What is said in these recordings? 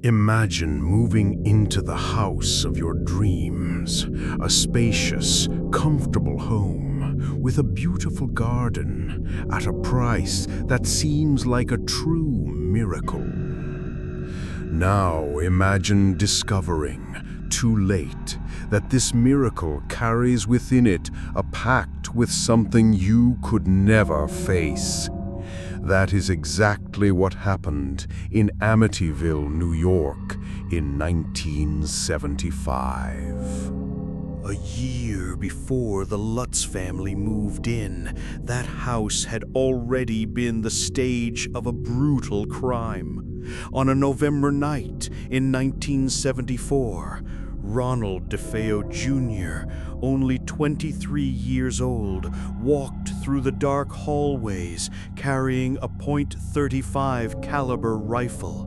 Imagine moving into the house of your dreams, a spacious, comfortable home with a beautiful garden at a price that seems like a true miracle. Now imagine discovering, too late, that this miracle carries within it a pact with something you could never face. That is exactly what happened in Amityville, New York in 1975. A year before the Lutz family moved in, that house had already been the stage of a brutal crime. On a November night in 1974, Ronald DeFeo Jr., only 23 years old, walked through the dark hallways carrying a .35 caliber rifle.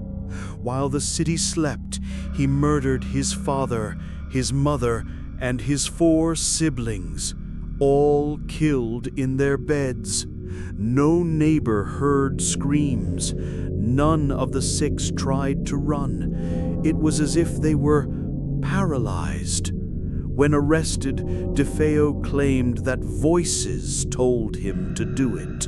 While the city slept, he murdered his father, his mother, and his 4 siblings, all killed in their beds. No neighbor heard screams. None of the 6 tried to run. It was as if they were paralyzed. When arrested, DeFeo claimed that voices told him to do it.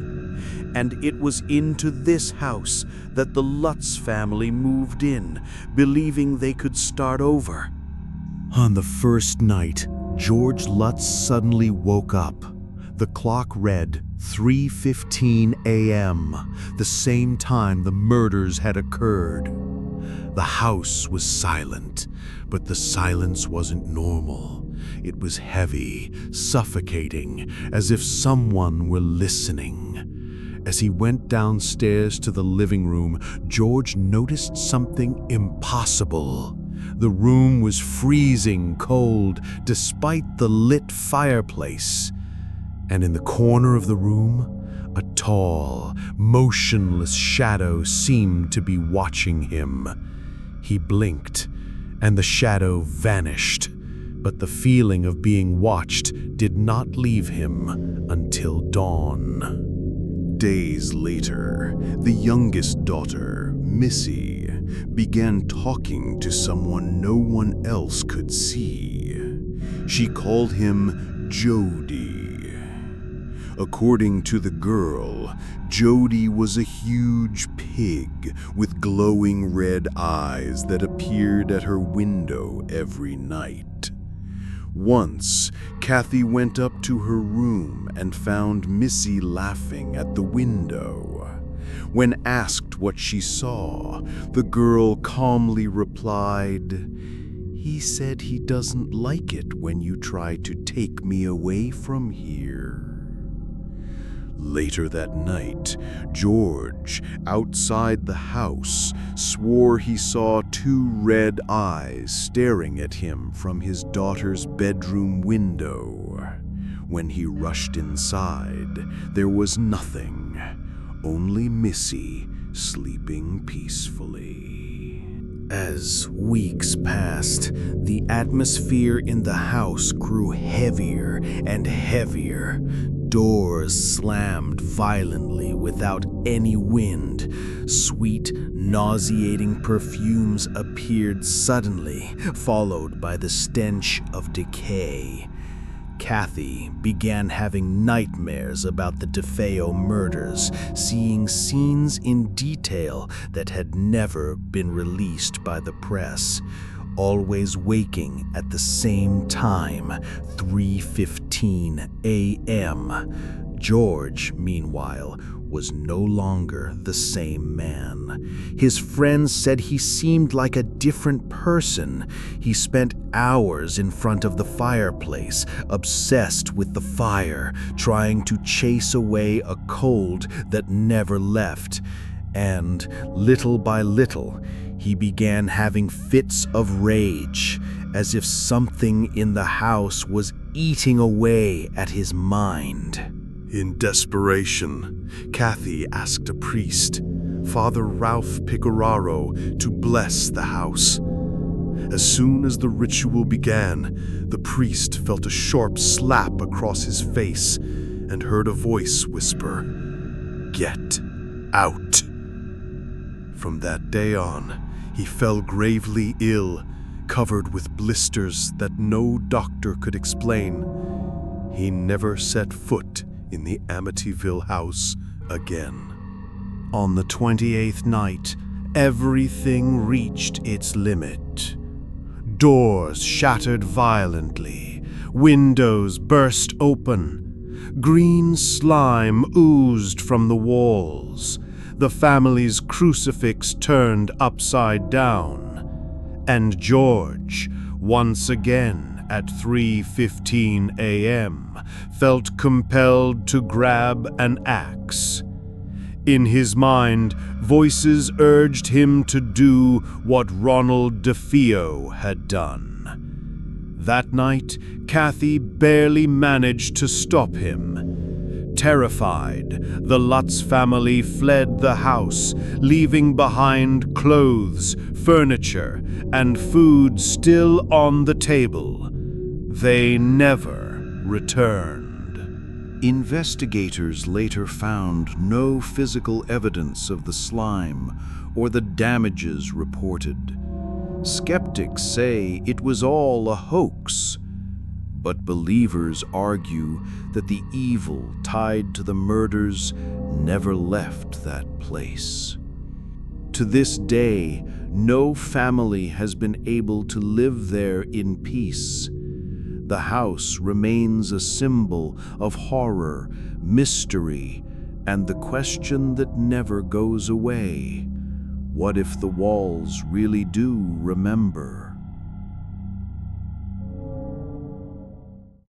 And it was into this house that the Lutz family moved in, believing they could start over. On the first night, George Lutz suddenly woke up. The clock read 3:15 a.m., the same time the murders had occurred. The house was silent, but the silence wasn't normal. It was heavy, suffocating, as if someone were listening. As he went downstairs to the living room, George noticed something impossible. The room was freezing cold despite the lit fireplace. And in the corner of the room, a tall, motionless shadow seemed to be watching him. He blinked, and the shadow vanished, but the feeling of being watched did not leave him until dawn. Days later, the youngest daughter, Missy, began talking to someone no one else could see. She called him Jodie. According to the girl, Jodie was a huge pig with glowing red eyes that appeared at her window every night. Once, Kathy went up to her room and found Missy laughing at the window. When asked what she saw, the girl calmly replied, "He said he doesn't like it when you try to take me away from here." Later that night, George, outside the house, swore he saw 2 red eyes staring at him from his daughter's bedroom window. When he rushed inside, there was nothing, only Missy sleeping peacefully. As weeks passed, the atmosphere in the house grew heavier and heavier. Doors slammed violently without any wind. Sweet, nauseating perfumes appeared suddenly, followed by the stench of decay. Kathy began having nightmares about the DeFeo murders, seeing scenes in detail that had never been released by the press. Always waking at the same time, 3:15 a.m. George, meanwhile, was no longer the same man. His friends said he seemed like a different person. He spent hours in front of the fireplace, obsessed with the fire, trying to chase away a cold that never left. And little by little, he began having fits of rage, as if something in the house was eating away at his mind. In desperation, Kathy asked a priest, Father Ralph Picoraro, to bless the house. As soon as the ritual began, the priest felt a sharp slap across his face and heard a voice whisper, "Get out." From that day on, He fell gravely ill, covered with blisters that no doctor could explain. He never set foot in the Amityville house again. On the 28th night, everything reached its limit. Doors shattered violently, windows burst open, green slime oozed from the walls, the family's crucifix turned upside down, and George, once again at 3:15 a.m., felt compelled to grab an axe. In his mind, voices urged him to do what Ronald DeFeo had done. That night, Kathy barely managed to stop him. Terrified, the Lutz family fled the house, leaving behind clothes, furniture, and food still on the table. They never returned. Investigators later found no physical evidence of the slime or the damages reported. Skeptics say it was all a hoax, but believers argue that the evil tied to the murders never left that place. To this day, no family has been able to live there in peace. The house remains a symbol of horror, mystery, and the question that never goes away. What if the walls really do remember?